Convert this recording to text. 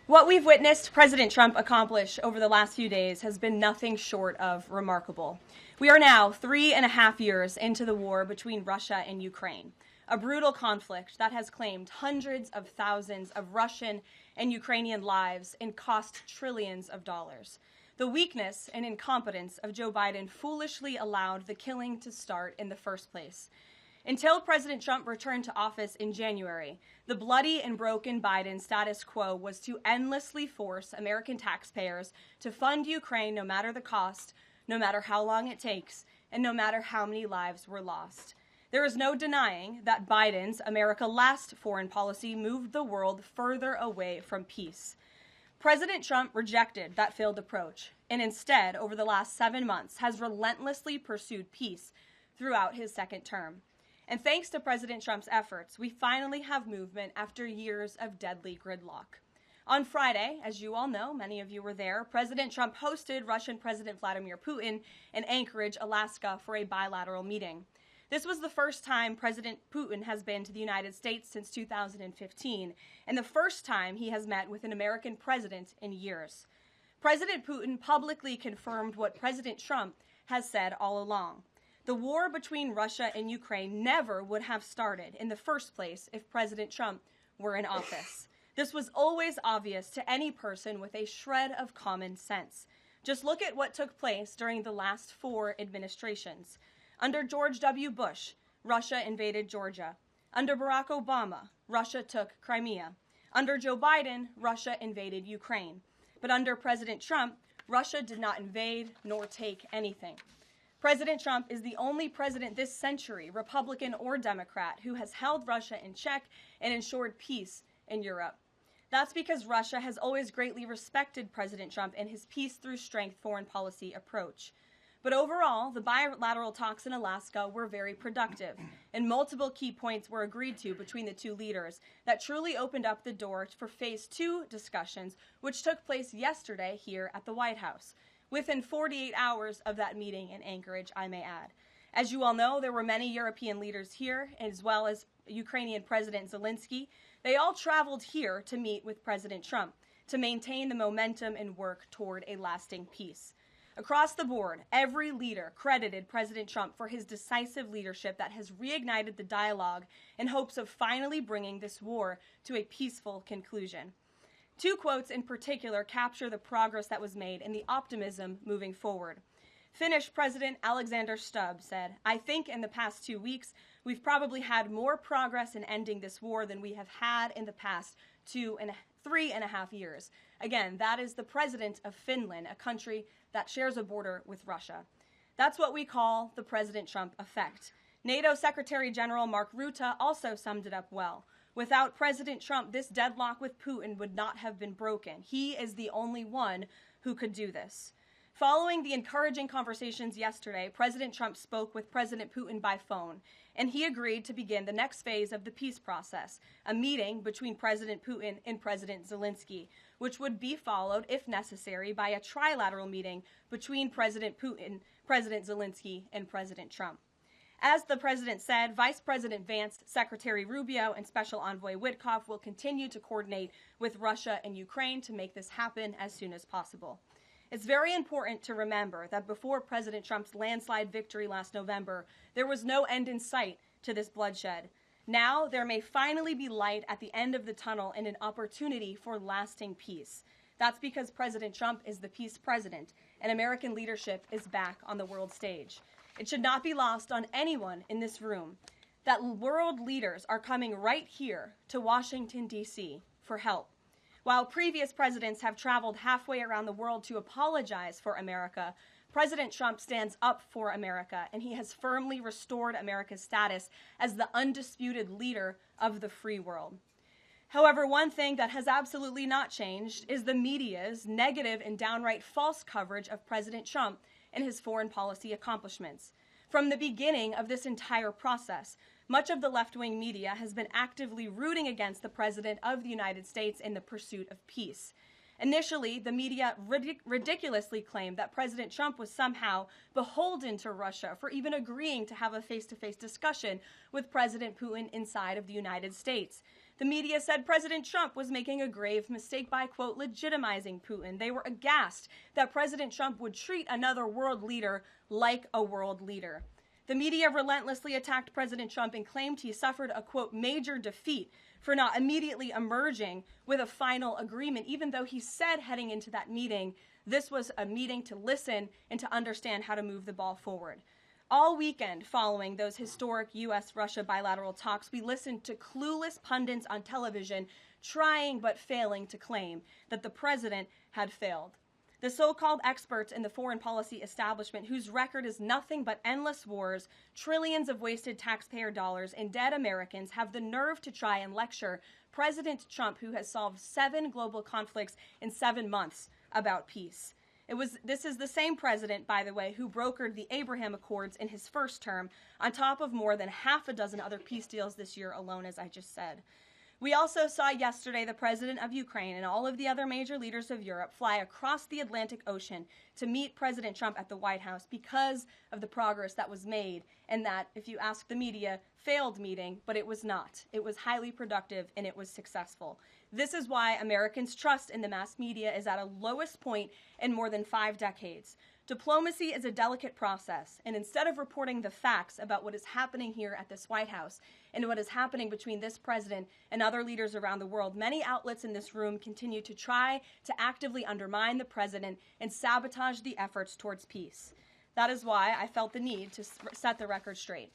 What we've witnessed President Trump accomplish over the last few days has been nothing short of remarkable. We are now 3.5 years into the war between Russia and Ukraine, a brutal conflict that has claimed hundreds of thousands of Russian and Ukrainian lives and cost trillions of dollars. The weakness and incompetence of Joe Biden foolishly allowed the killing to start in the first place. Until President Trump returned to office in January, the bloody and broken Biden status quo was to endlessly force American taxpayers to fund Ukraine no matter the cost, no matter how long it takes, and no matter how many lives were lost. There is no denying that Biden's America Last foreign policy moved the world further away from peace. President Trump rejected that failed approach and instead, over the last 7 months, has relentlessly pursued peace throughout his second term. And thanks to President Trump's efforts, we finally have movement after years of deadly gridlock. On Friday, as you all know, many of you were there, President Trump hosted Russian President Vladimir Putin in Anchorage, Alaska, for a bilateral meeting. This was the first time President Putin has been to the United States since 2015, and the first time he has met with an American president in years. President Putin publicly confirmed what President Trump has said all along. The war between Russia and Ukraine never would have started in the first place if President Trump were in office. This was always obvious to any person with a shred of common sense. Just look at what took place during the last 4 administrations. Under George W. Bush, Russia invaded Georgia. Under Barack Obama, Russia took Crimea. Under Joe Biden, Russia invaded Ukraine. But under President Trump, Russia did not invade nor take anything. President Trump is the only president this century, Republican or Democrat, who has held Russia in check and ensured peace in Europe. That's because Russia has always greatly respected President Trump and his peace through strength foreign policy approach. But overall, the bilateral talks in Alaska were very productive, and multiple key points were agreed to between the two leaders that truly opened up the door for Phase 2 discussions, which took place yesterday here at the White House. Within 48 hours of that meeting in Anchorage, I may add. As you all know, there were many European leaders here, as well as Ukrainian President Zelensky. They all traveled here to meet with President Trump to maintain the momentum and work toward a lasting peace. Across the board, every leader credited President Trump for his decisive leadership that has reignited the dialogue in hopes of finally bringing this war to a peaceful conclusion. 2 quotes in particular capture the progress that was made and the optimism moving forward. Finnish President Alexander Stubb said, "I think in the past 2 weeks, we've probably had more progress in ending this war than we have had in the past 3.5 years. Again, that is the president of Finland, a country that shares a border with Russia. That's what we call the President Trump effect. NATO Secretary General Mark Rutte also summed it up well. Without President Trump, this deadlock with Putin would not have been broken. He is the only one who could do this." Following the encouraging conversations yesterday, President Trump spoke with President Putin by phone, and he agreed to begin the next phase of the peace process, a meeting between President Putin and President Zelensky, which would be followed, if necessary, by a trilateral meeting between President Putin, President Zelensky, and President Trump. As the president said, Vice President Vance, Secretary Rubio, and Special Envoy Witkoff will continue to coordinate with Russia and Ukraine to make this happen as soon as possible. It's very important to remember that before President Trump's landslide victory last November, there was no end in sight to this bloodshed. Now, there may finally be light at the end of the tunnel and an opportunity for lasting peace. That's because President Trump is the peace president, and American leadership is back on the world stage. It should not be lost on anyone in this room that world leaders are coming right here to Washington, D.C. for help. While previous presidents have traveled halfway around the world to apologize for America, President Trump stands up for America, and he has firmly restored America's status as the undisputed leader of the free world. However, one thing that has absolutely not changed is the media's negative and downright false coverage of President Trump and his foreign policy accomplishments. From the beginning of this entire process, much of the left-wing media has been actively rooting against the President of the United States in the pursuit of peace. Initially, the media ridiculously claimed that President Trump was somehow beholden to Russia for even agreeing to have a face-to-face discussion with President Putin inside of the United States. The media said President Trump was making a grave mistake by, quote, legitimizing Putin. They were aghast that President Trump would treat another world leader like a world leader. The media relentlessly attacked President Trump and claimed he suffered a, quote, major defeat for not immediately emerging with a final agreement, even though he said heading into that meeting, this was a meeting to listen and to understand how to move the ball forward. All weekend following those historic U.S.-Russia bilateral talks, we listened to clueless pundits on television trying but failing to claim that the president had failed. The so-called experts in the foreign policy establishment, whose record is nothing but endless wars, trillions of wasted taxpayer dollars, and dead Americans, have the nerve to try and lecture President Trump, who has solved 7 global conflicts in 7 months, about peace. This is the same president, by the way, who brokered the Abraham Accords in his first term, on top of more than half a dozen other peace deals this year alone, as I just said. We also saw yesterday the president of Ukraine and all of the other major leaders of Europe fly across the Atlantic Ocean to meet President Trump at the White House because of the progress that was made, and that, if you ask the media, failed meeting, but it was not. It was highly productive and it was successful. This is why Americans' trust in the mass media is at a lowest point in more than 5 decades. Diplomacy is a delicate process, and instead of reporting the facts about what is happening here at this White House and what is happening between this president and other leaders around the world, many outlets in this room continue to try to actively undermine the president and sabotage the efforts towards peace. That is why I felt the need to set the record straight.